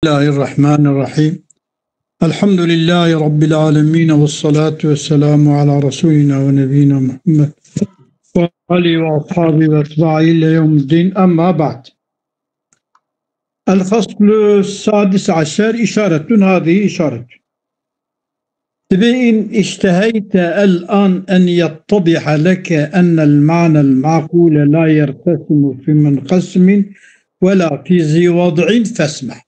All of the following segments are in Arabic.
الله الرحمن الرحيم. الحمد لله رب العالمين، والصلاة والسلام على رسولنا ونبينا محمد وآله وأصحابه وأتباعه إلى يوم الدين. أما بعد، الفصل السادس عشر إشارة. هذه إشارة إن اشتهيت الآن أن يتضح لك أن المعنى المعقول لا يرتسم في منقسم ولا في ذي وضع فاسمع.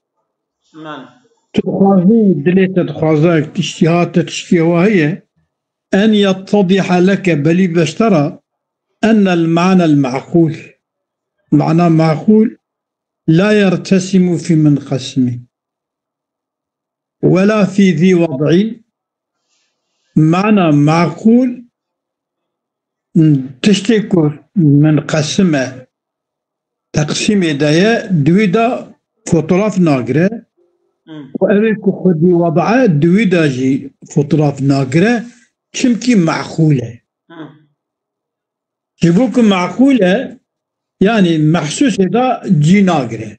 تخاذي دليت تخاذاك تشتهات تشتهي، وهي أن يتضح لك بلي بشترى أن المعنى المعقول، معنى معقول لا يرتسم في منقسم ولا في ذي وضع. معنى معقول تشتكو منقسمة تقسيم دايا دويدا فطراف ناقرة، وأريكو خدي وضعه دويدا جي فطراف ناقرة شمكي معقولة. جيبوك معقولة يعني محسوسة دا جي ناقرة.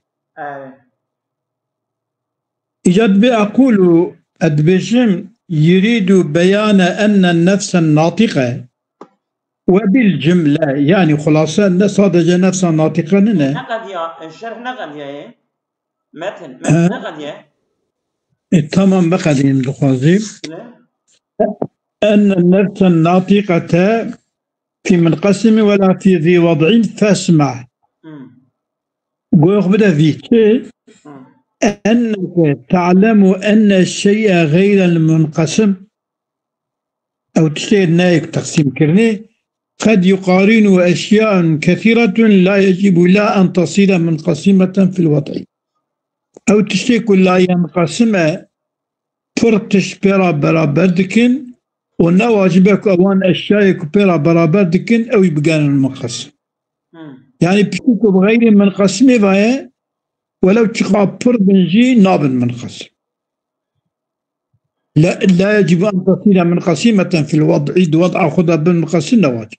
إجاد بأقول أدبشم يريد بيان أن النفس الناطقة وبالجملة، يعني خلاصة صادج نفس الناطقة لنا نقد يا الشرح نقد يا متن نقد يا تمام بقدين الخوازيب أن النفس الناطقة في منقسم ولا في ذي وضع فاسمع. قوخ بدا فيك أنك تعلم أن الشيء غير المنقسم أو تشتهي نايك تقسيم كرني قد يقارن أشياء كثيرة لا يجب لا أن تصير منقسمة في الوضع، أو تشتهي لا ينقسم فرتش بيرا برابر دكن ونواجبك أوان أشياء بيرا برابر دكن أو يبقى المنقسم. يعني بشكل بغير منقسم فهي ولو تشقى بر بنجي نابن منقسم. لا يجب أن تصير منقسمة في الوضع، وضع خذها بالمنقسم نواجب.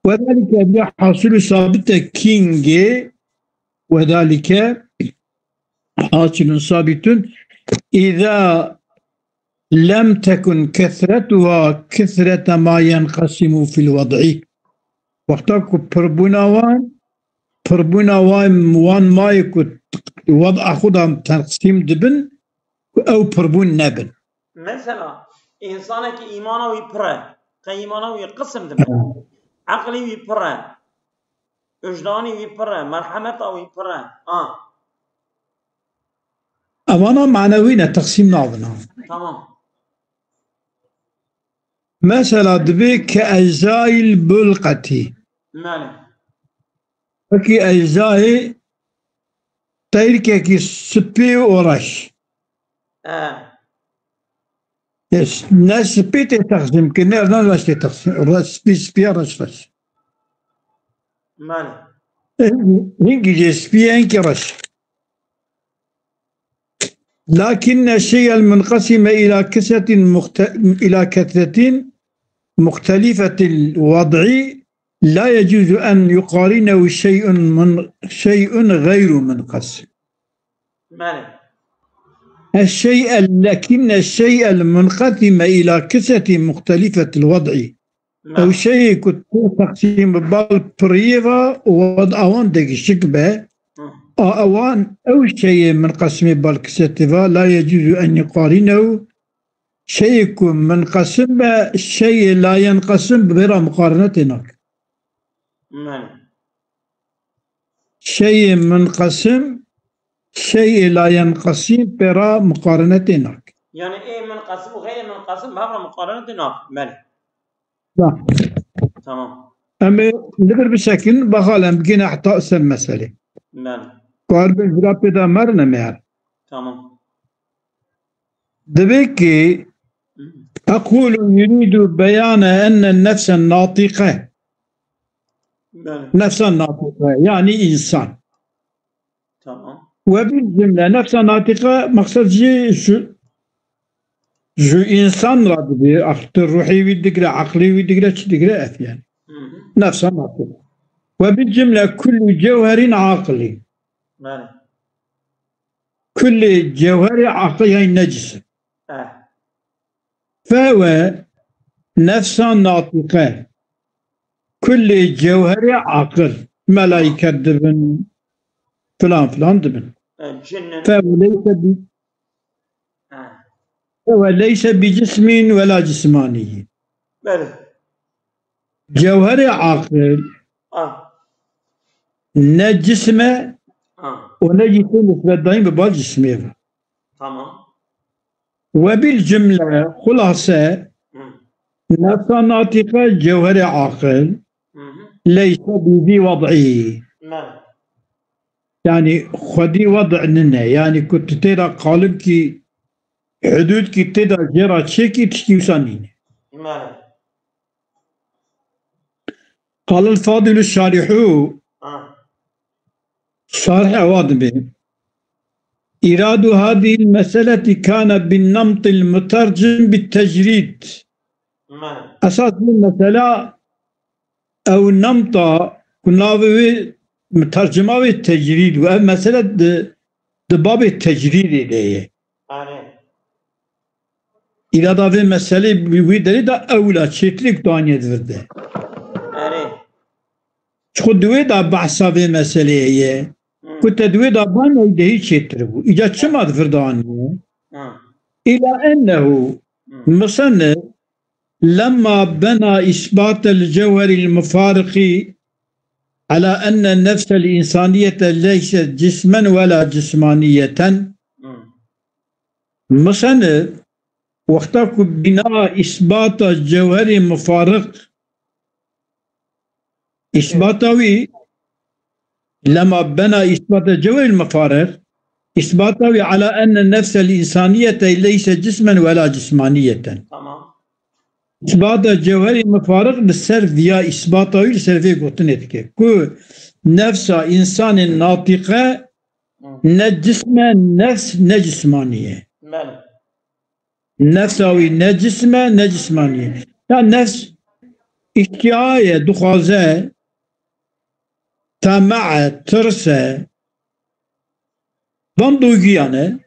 وذلك يحصل ثابت كينجي، وذلك حاصل ثابت إذا لم تكن كثرتها كثرة ما ينقسم في الوضع. وقتك بربنا وان ما يكون وضع خذها تقسيم دبن أو بربون نبن. مثلا إنسانك إيمانه ويبره كإيمانه يقسم دبن، عقلي ويبره، وجداني ويبره، مرحمته ويبره. أمانا معنوينا تقسيم نابنا. تمام. مثلا دبي كأجزاء البلقة ماله فكي أجزاء تيركي كي سبي ورش. يس ناس سبي تقسيم كنا ناس تقسيم رش سبي رش ماله هنجي جي سبي انكي رش. لكن الشيء المنقسم إلى كثرة مختلفة الوضع لا يجوز أن يقارنه شيء غير منقسم. لكن الشيء المنقسم إلى كثرة مختلفة الوضع أو شيء كنت تقسيم بالبريفة ووضعون دق شكبه أوان أو شيء منقسم بالكثرة لا يجوز أن يقارنه شيء منقسم بشيء لا ينقسم بغير مقارنة هناك. شيء منقسم شيء لا ينقسم بغير مقارنة هناك. يعني إيه منقسم وغير منقسم بغير مقارنة هناك. ماله لا تمام. أما نقدر بشكل بخالم بقينا حتى أسأل مسألة ماله قارب الفراب دا مرنا مهر. تمام. دبيكي أقول يريد بيان أن النفس الناطقة نفس الناطقة يعني إنسان. تمام. وبالجملة نفس الناطقة مقصد جو إنسان رادبي أخت الروحي ويدقرأ عقلي ويدقرأ تدقرأ يعني نفس الناطقة. وبالجملة كل جوهر عاقلي كل جوهر عقل هي نجس فهو نفس ناطقة كل جوهر عقل ملائكة دبن فلان دبن فهو ليس بجسم ولا جسماني جوهر عقل نجسمه ونجسه نسبة دائم ببال جسمه تمام وبالجملة خلاصة نفس ناطقة جوهر عاقل ليس بذي وضعه يعني خدي وضع لنا يعني كنت ترى قالب كي حدود كي ترى جرى تشيكي تشكيوسانين قال الفاضل الشارح شارح واضبه إيراد هذه المسألة كان بالنمط المترجم بالتجريد أساس المسألة أو النمط كنا مترجمة بالتجريد ومسألة باب التجريد إليه إيراد هذه المسألة بويدري أولى شكلك دانية ورده خود دوی دا بحثا به مسئله ایه كنت دوي دابان يدهي شتربو إجا شماد فردانية إلى أنه مصنف لما بنى إثبات الجوهر المفارق على أن النفس الإنسانية ليست جسما ولا جسمانية مصنف وقتك بناء إثبات الجوهر المفارق إثباتوي لما بنى إثبات الجوهر المفارق إثباتوي على أن النفس الإنسانية ليس جسما ولا جسمانية تمام إثبات الجوهر المفارق للسرف يا إثباتوي للسرف قطنتك كو نفس إنسان ناطقة نجسم نفس نجسمانية نفسوي نجسم نجسمانية يعني نفس إحتياء دخازة تمع ترسة واندوغيانة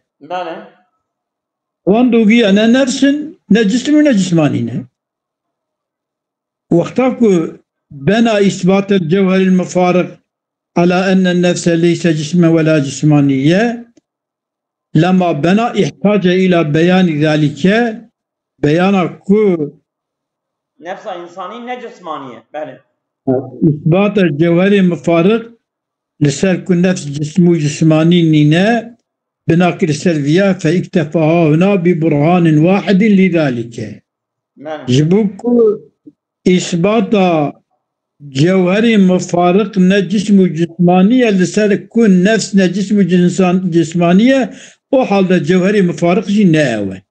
واندوغيانة نفس نجسم ونجسمانية وقتاكو بنى إثبات الجوهر المفارق على أن النفس ليس جسما ولا جسمانية لما بنى احتاج إلى بيان ذلك بيان كو نفس إنساني نه جسمانية بله إثبات الجوهر المفارق لسر كل نفس جسم جسماني نينا بناكر السلفية فاكتفى هنا ببرهان واحد لذلك جبوك إثبات جوهر مفارق نجسم جسمانية لسر كل نفس نجسم جسمانية وحال الجوهر مفارق جناوة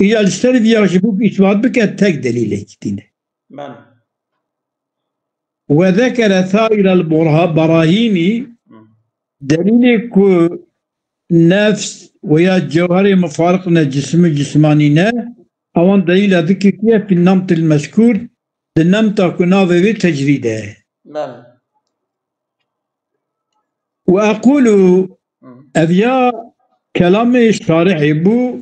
إيا السلفية جبوك إثبات بك تك دليل كتينة وذكر ثائر البراهين دليل كو نفس ويا جوهر مفارقنا جسم جسمانينا اوان دليل ذكر في النمط المذكور النمط كنا في تجريده واقول ابيا كلام الشارح بو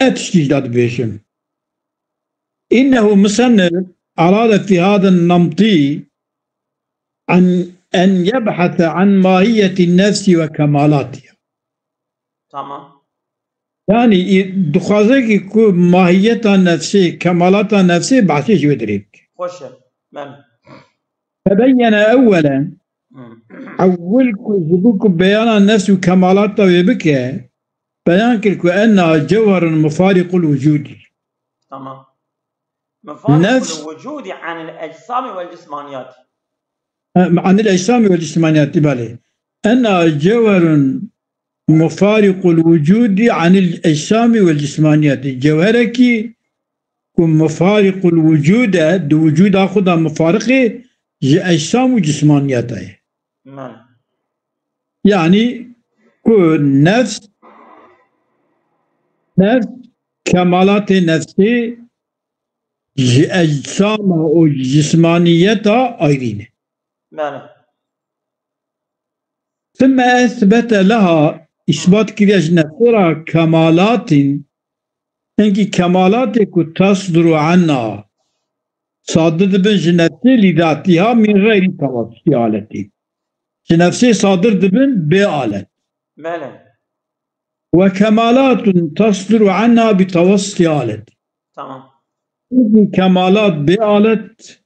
اتشجداد بيشم انه مصنف أراد في هذا النمط عن أن يبحث عن ماهية النفس وكمالاتها. تمام. يعني دخازك يكون ماهيتها النفسية كمالاتها النفسية بحثي شو يدريك. خوش. فبين أولا زبوك بيان النفس وكمالاتها ويبكى بيان كلكو أنها جوهر مفارق الوجود. تمام. مفارق الوجود عن الأجسام والجسمانيات عن الأجسام والجسمانيات بالي أنها جوهر مفارق الوجود عن الأجسام والجسمانيات جوهرك مفارق الوجود دو وجود أخذها مفارقة أجسام وجسمانيات يعني نفس كمالات نفسي أجسام وجسمانيتها أيضين ثم أثبت لها إثبات كريا جنفسرا كمالات إنكي كمالات تصدر عنا صادر بن جنفسي لذاتها من غير توصي آلتي جنفسي صادر بن بآلت بله وكمالات تصدر عنا بتوصي آلت تمام كمالات بآلت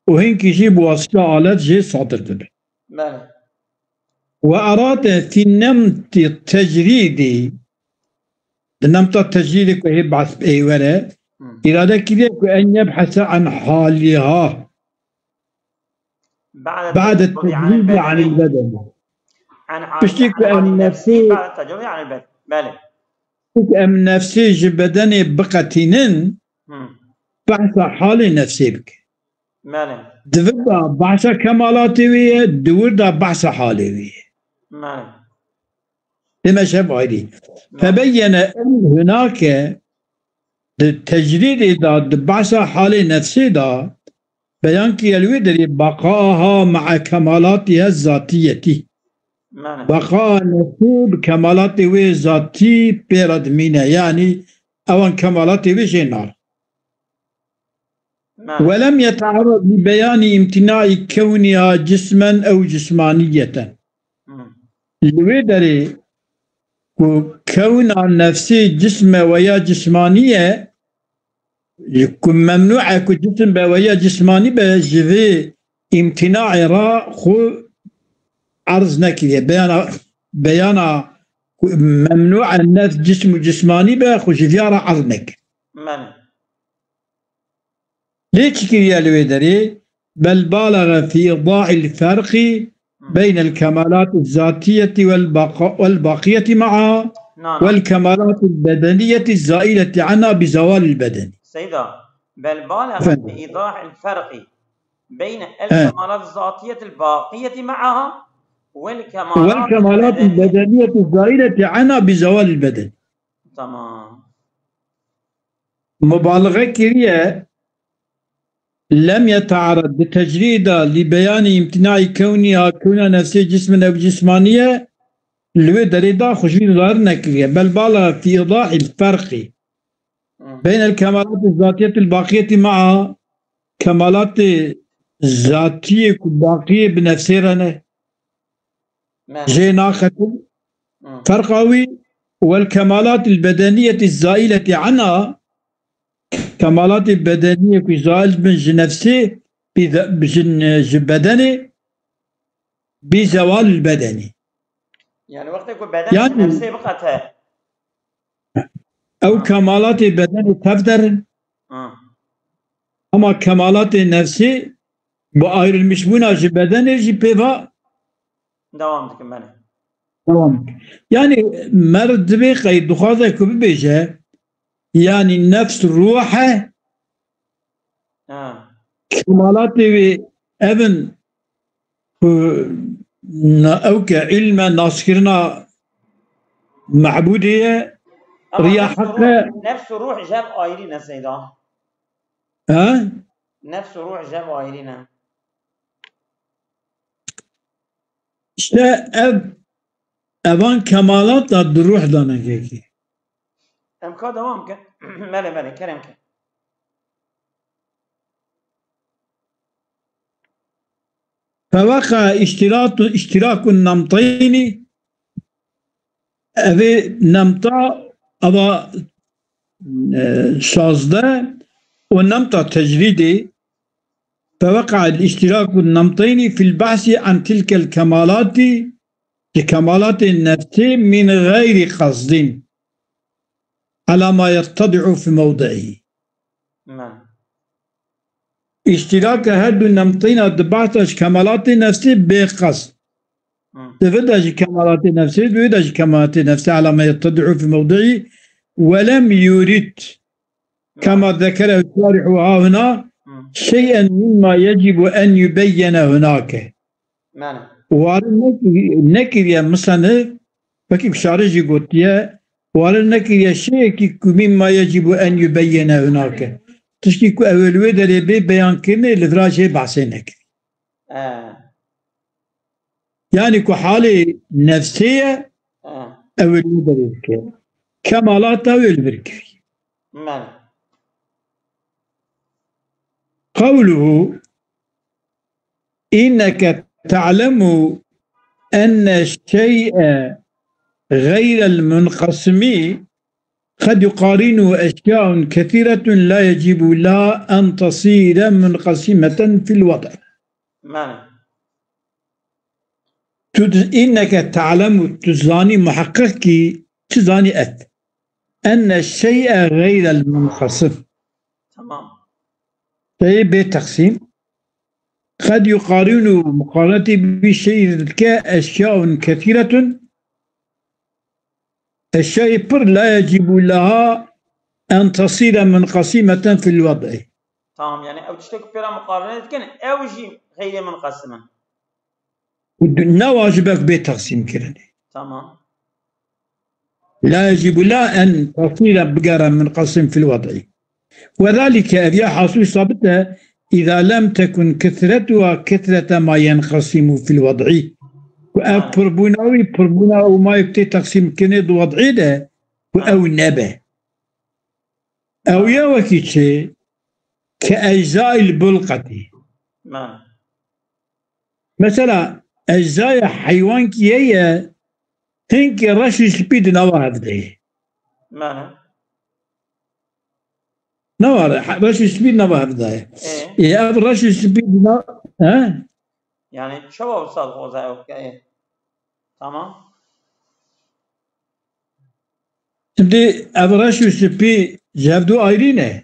وهنكي جي بواسطة آلت جي صادر بن بله وأراد في النمط التجريدي النمط التجريدي كهي بعث بأيوره إرادة كده أن يبحث عن حالها بعد التجريد عن البدن عن بشتك حال أن النفسي نفسي بعد التجربة عن البدن بله أم نفسي جبدني بقتين بحث حال نفسي بك بله دفدا بحث كمالاتي ويه دوردا بحث حالي ويه بله لما شاف عيدي فبين أن هناك التجريد دا بحث حال نفسي دا بيان كي الودري بقاها مع كمالاتها الذاتية بله بقاء نفسي بكمالات وي ذاتي بيرد مينا يعني أوان كمالات وي جنار بله ولم يتعرض لبيان امتناع كونها جسما أو جسمانية الودري كون نفسي جسم ويا جسمانية يكون ممنوع كجسم ويا جسماني بجذي امتناع را خو عرض نكريه بيانا ممنوع الناس جسم جسماني بخو جذيارة عرض نك بله ليش كريه الويدري بل بالغ في إيضاح الفرق بين الكمالات الذاتية والباقية معها نعم والكمالات البدنية الزائلة عنها بزوال البدن سيدة بل بالغ فهم. في إيضاح الفرق بين الكمالات الذاتية الباقية معها والكمالات البدنية الزائلة عنها بزوال البدن تمام مبالغة كريه لم يتعرض بتجريدها لبيان امتناع كونها نفسية جسما أو جسمانية الودريدا خشبين ظاهر نكريه بل بالغ في إيضاح الفرق بين الكمالات الذاتية الباقية مع كمالات ذاتية باقية بنفسيرنا جينا ختم فرقاوي والكمالات البدنية الزائلة عنها كمالات البدنية في زائل من نفسي بدني بزوال البدني يعني وقت يكون بدن يعني نفسي بقتها أو كمالات البدني تفدر أما كمالات النفسي بآير المشبونة بدني جي بيفا دوام تكمله تمام يعني مرد بقي دخاذة كبيجة يعني النفس روحه كمالات ابن أوك علم ناصرنا معبودية رياحك نفس روح جاب آيرين سيدا ها نفس روح جاب آيرين işte evan kemalat da ruh dana keki. امكان دوام كان مالي مالي كرم كان فوقع اشتراك النمطين أبي نمطا أبا شازده والنمطة التجريدي فوقع الاشتراك النمطين في البحث عن تلك الكمالات ككمالات النفس من غير قصد على ما يتضع في موضعه اشتراك هذا النمطين البحث كمالات النفس بقصد تفدج كمالات النفس تفدج كمالات النفس على ما يتضع في موضعه ولم يرد كما ذكره الشارح هنا شيئا مما يجب أن يبين هناك وارنكر يا مصنف فكيف شارجي قلت يا وارنكر يا شيء مما يجب أن يبين هناك تشكيك أول ودر بيان كني لدراجة بحسينك يعني كحالة نفسية أو البركة كمالات أو البركة. بله. قوله إنك تعلم أن الشيء غير المنقسم قد يقارن أشياء كثيرة لا يجب لها أن تصير منقسمة في الوضع. بله. إنك تعلم تزاني محققك تزاني أن الشيء غير المنقسم تمام. شيء بالتقسيم قد يقارن مقارنة بشيء كأشياء كثيرة الشيء لا يجب لها أن تصير منقسمة في الوضع. تمام، يعني أو تشتكي فيها مقارنة كان أو شيء غير منقسما. واجبك بالتقسيم كرني. تمام. لا يجب لها أن تصير بقرة منقسم في الوضع، وذلك إذ حاصل صابتها إذا لم تكن كثرتها كثرة ما ينقسم في الوضع. وأبربونا أو ما يكتي تقسيم كند وضعي ده أو نبه أو يوكيتشي كأجزاء البلقة. مثلا أجزاء حيوان كيية هنك رشي سبيد نواه ده نوار رشي سبيد نواه ده يا أب رشي سبيد نواه ها يعني شو أستاذ خوزة أوكي. تمام. şimdi avrashu spi cevdu ayrine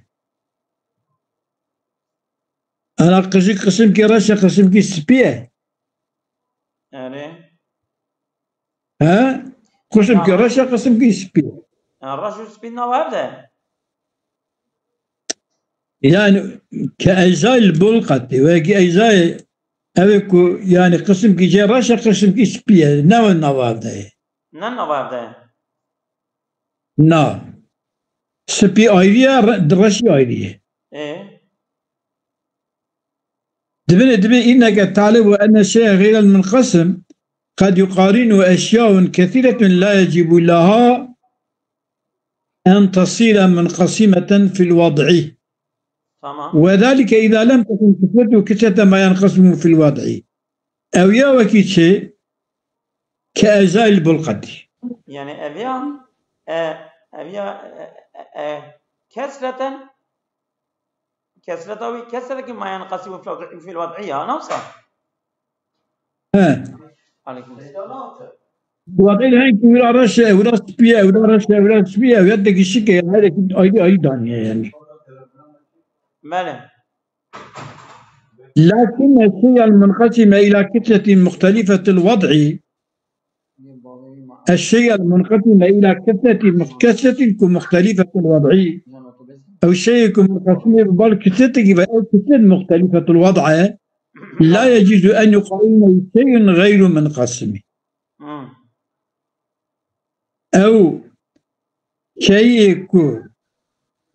ana kısım ki raşa kısım ki spiye يعني ha kısım ki raşa kısım ki spiye الرجل سبينا وهذا yani كأجزاء البلقة وكأجزاء أبيكو يعني قسم كي جاء رشا قسم كي سبية نوع النواب ده نن نواب ده نا سبي أيريا درشي أيريا إيه دبن إنك تعلم أن الشيء غير المنقسم قد يقارن أشياء كثيرة لا يجب لها أن تصير منقسمة في الوضع. تمام. وذلك إذا لم تكن كثرته كثرة ما ينقسم في الوضع أو يوكيتشي كأجزاء البلقة. يعني أبيا كسرة ما ينقسم في الوضعية نفسها. عليكم السلام. الوضعية هنك ولا رشة ولا سبية ولا رشة ولا سبية ويدك الشكل هذا أيضا يعني. ماله. لكن الشيء المنقسم إلى كتلة مختلفة الوضع الشيء المنقسم إلى كتلة مختلفة الوضع أو الشيء المنقسم بل كتلة مختلفة الوضع لا يجوز أن يقارن شيء غير منقسم أو شيء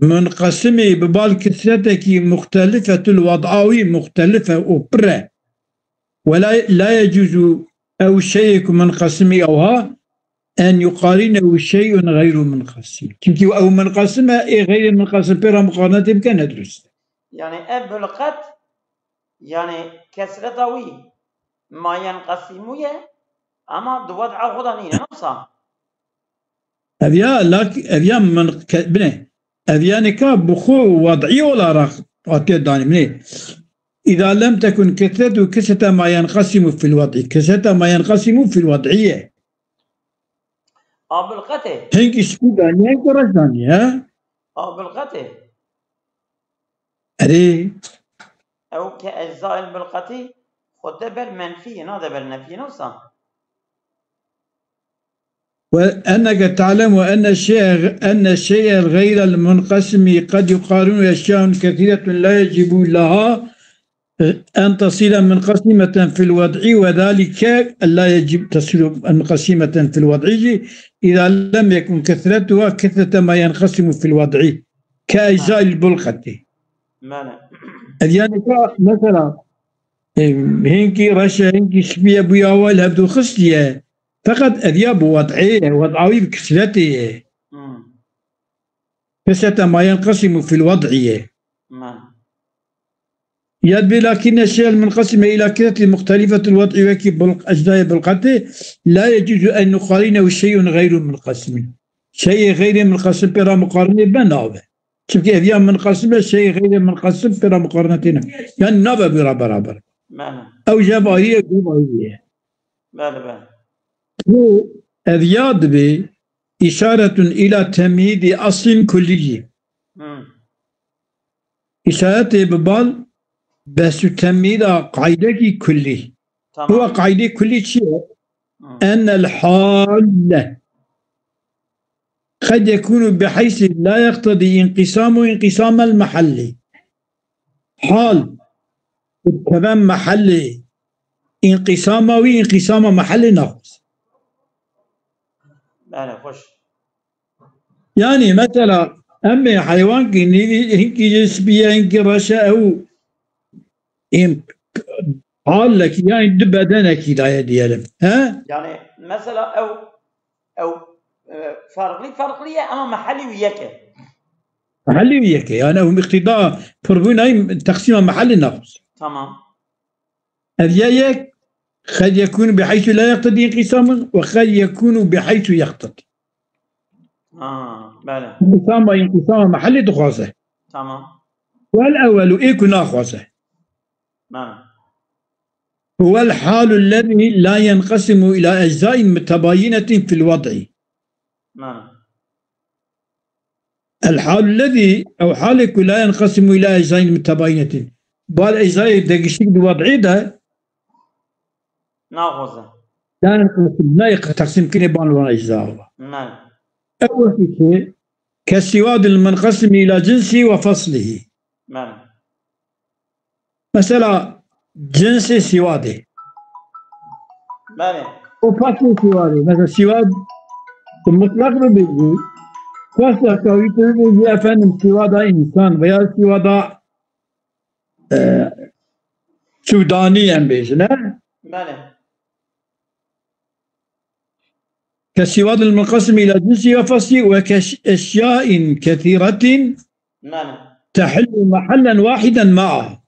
منقسم ببال كثرتك مختلفة الوضعاوي مختلفة أبرة ولا يجوز أو شيء منقسم أوها أن يقارنه شيء غير منقسم كمكي أو منقسم غير منقسم برا مقارنة بك ندرس يعني أبلغت يعني كثرتاوي ما ينقسموه أما دوضع غضانين نفسها أبيا لك أبيا من بني أبيانك بخو وضعي ولا راق أتداني مني إذا لم تكن كثرة ما ينقسم في الوضع كثرة ما ينقسم في الوضعية بالقته هنك سبيداني هنك رجداني ها بالقته أري أو كأجزاء البلقته خد بل منفي هذا بل نفي نفسه وأنك تعلم أن الشيء الغير المنقسم قد يقارن أشياء كثيرة لا يجب لها أن تصير منقسمة في الوضع وذلك لا يجب تصير منقسمة في الوضع إذا لم يكن كثرتها كثرة ما ينقسم في الوضع كأجزاء البلقة. يعني مثلا هنكي رشا هنكي شبيه بياوال هبدو خصية فقط أذياب وضعية وضعوي بكسرته كسرة ما ينقسم في الوضعية يدبي لكن الشيء المنقسم إلى كثرة مختلفة الوضع وكي أجزاء بلقته لا يجوز أن نقارنه شيء غير منقسم شيء غير منقسم بلا مقارنة بنابه شوف أذياب منقسمة شيء غير منقسم بلا مقارنتنا يعني نابه برابر أو جبارية جبارية أذياد به إشارة إلى تمهيد أصل كلي إشارة ببال بس تمهيد قاعدة كلي هو قاعدة كلي شيء أن الحال قد يكون بحيث لا يقتضي انقسام المحل حال كمان محل انقسام محل ناقص يعني مثلا أما حيوان كي جسبية إنك رشا أو حال لك يعني دب بدنك لا يديالم ها يعني مثلا أو فرق لي أما محلي وياك محلي وياك يعني أو اقتضاء فربون تقسيم محل ناقص تمام أذياك قد يكون بحيث لا يقتضي انقساما وقد يكون بحيث يقتضي بله انقسام محل تخاصه تمام والأول يكون ناقصه هو الحال الذي لا ينقسم إلى أجزاء متباينة في الوضع الحال الذي أو حالك لا ينقسم إلى أجزاء متباينة بالأجزاء دقيقة الوضعي ده ناقصة لا ينقسم لا يقسم كنبان والأجزاء أول شيء كالسواد المنقسم إلى جنسه وفصله مثلا جنس سواده وفصل سواده مثلا سواد المطلق بيجي فصل كويته بيجي أفهم سواده إنسان ويا سواده سوداني هم بيجنا كالسواد المنقسم إلى جنسه وفصله وكأشياء كثيرة تحل محلا واحدا معه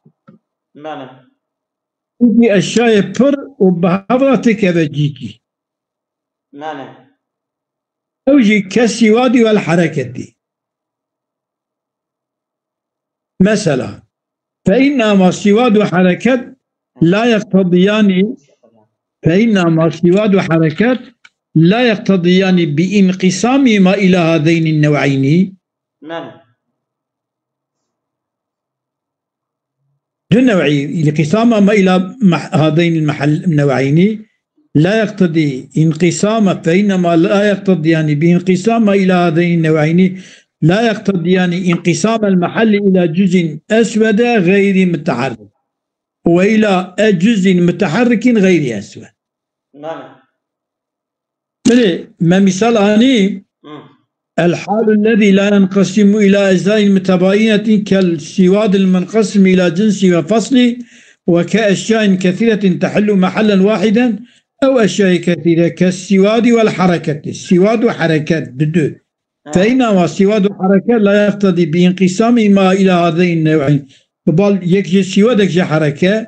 في أشياء بر وبهضرتك بجيكي أوجي كالسواد والحركة مثلا فإنما السواد وحركات لا يقتضيان بانقسامهما إلى هذين النوعين انقسامهما إلى هذين النوعين لا يقتضي انقسام فإنما لا يقتضيان بانقسامهما إلى هذين النوعين لا يقتضيان انقسام المحل إلى جزء أسود غير متحرك وإلى جزء متحرك غير أسود ما مثال هاني الحال الذي لا ينقسم إلى أجزاء متباينة كالسواد المنقسم إلى جنسه وفصله وكأشياء كثيرة تحل محلا واحدا أو أشياء كثيرة كالسواد والحركة السواد وحركات بدو فإنما السواد والحركات لا يقتضي بانقسامهما إلى هذين النوعين فبال يكجي السواد يكجي حركة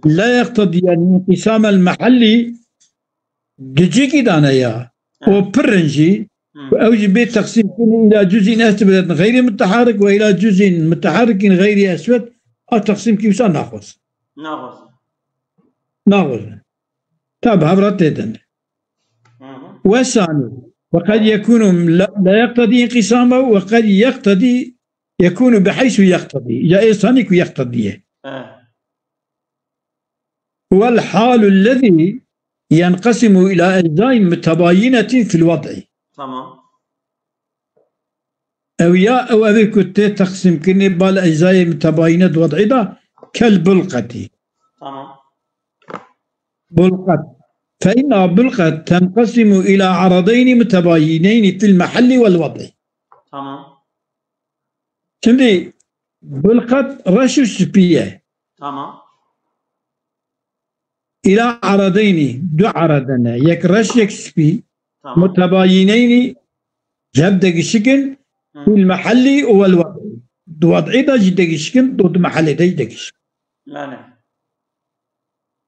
لا يقتضي يعني انقسام المحلي دجيكي دانايا وبرنجي وأوجب به تقسيم إلى جزء أسود غير متحرك وإلى جزء متحرك غير أسود أو تقسيم كيف ناقص طب هبرت إذن والثاني وقد يكون لا يقتضي انقسامه وقد يقتضي يكون بحيث يقتضي جاء صانك يقتضيه هو الحال الذي ينقسم إلى أجزاء متباينة في الوضع تمام أو أبي كنت تقسم كني بالأجزاء متباينة وضع ده كالبلقة تمام بلقة فإن بلقة تنقسم إلى عرضين متباينين في المحل والوضع تمام شندي بلقة رشو سبية تمام إلى عرضين دو عرضنا يك رش يك سبي تمام متباينين جبدك الشكل في المحلي والوضعي وضعي دا جدك الشكل ضد محلي دا جدك الشكل. نعم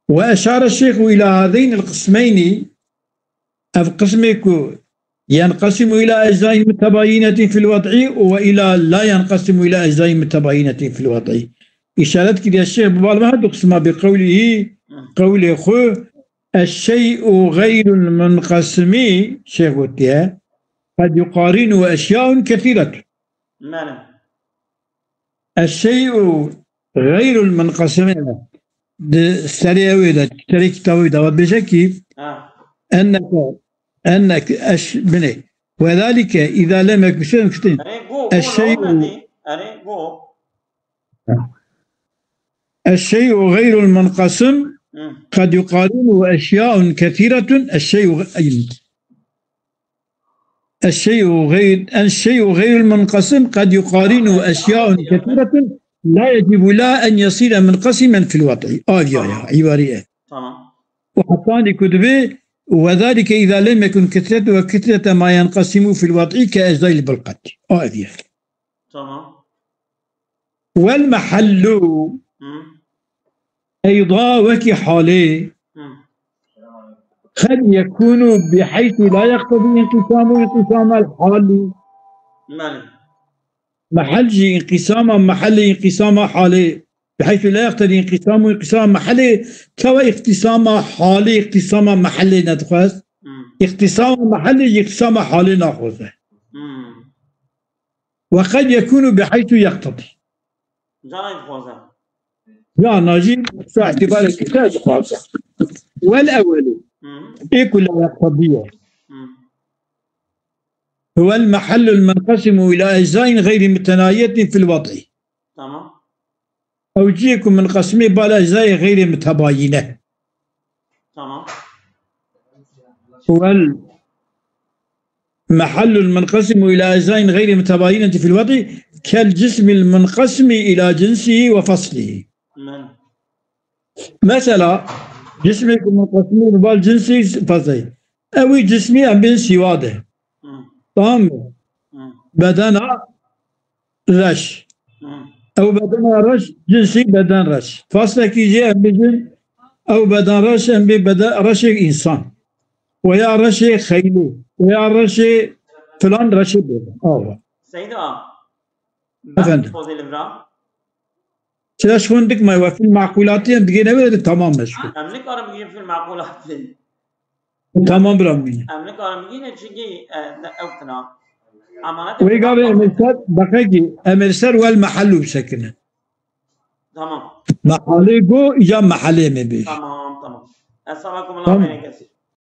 وأشار الشيخ إلى هذين القسمين القسمك ينقسم إلى أجزاء متباينة في الوضع وإلى لا ينقسم إلى أجزاء متباينة في الوضع. إشارة كده الشيخ ببالما تقسم بقوله قوله خو الشيء غير المنقسم شيخ وتيا قد يقارن أشياء كثيرة. نعم الشيء غير المنقسم سريع تري كتابي دوت بشكل أنك بني وذلك إذا لم يكن الشيء غير المنقسم قد يقارن أشياء كثيرة. الشيء غير المنقسم قد يقارن أشياء كثيرة لا يجب لا أن يصير منقسما في الوضع. عبارية وحطاني كتبه وذلك إذا لم يكن كثرة وكثرة ما ينقسم في الوضع كأجزاء البلقة. تمام والمحل أيضا وكحاله قد يكون بحيث لا يقتضي انقسام الحال. محل انقسام حالي بحيث لا يقتضي انقسام محلي كوا اقتسام محلي ندخل اقتسام حالي ناخذه. وقد يكون بحيث يقتضي لا ناجي اعتبار الكتاب خاصة. والأول كل يقتضيه هو المحل المنقسم إلى أجزاء غير متناهية في الوضع. تمام أوجيكم من قسمه بلا أجزاء غير متباينة. تمام هو المحل المنقسم إلى أجزاء غير متباينة في الوضع كالجسم المنقسم إلى جنسه وفصله. مثلا جسمك منقسم إلى جنسه فصله أو جسمي أم بين سواده تمام بدنا رش أو بدن رش جنسي بدن رش فاصلة كيجي أم بجن أو بدن رش أم بدن رش إنسان ويا رش خيلو ويا رش فلان رش بدن. سيدا أفندم سلاش فندق ما يوافي المعقولاتي أم بيجي نبي تمام مشكل. أملك أنا بيجي في المعقولات تمام برامي. أملك أنا بيجي نتشجي أوتنا. ويقابل أمرسر بقى أمرسر والمحل بسكنه. تمام. محله جو إجا محله مبيش. تمام. السلام عليكم ورحمة الله وبركاته.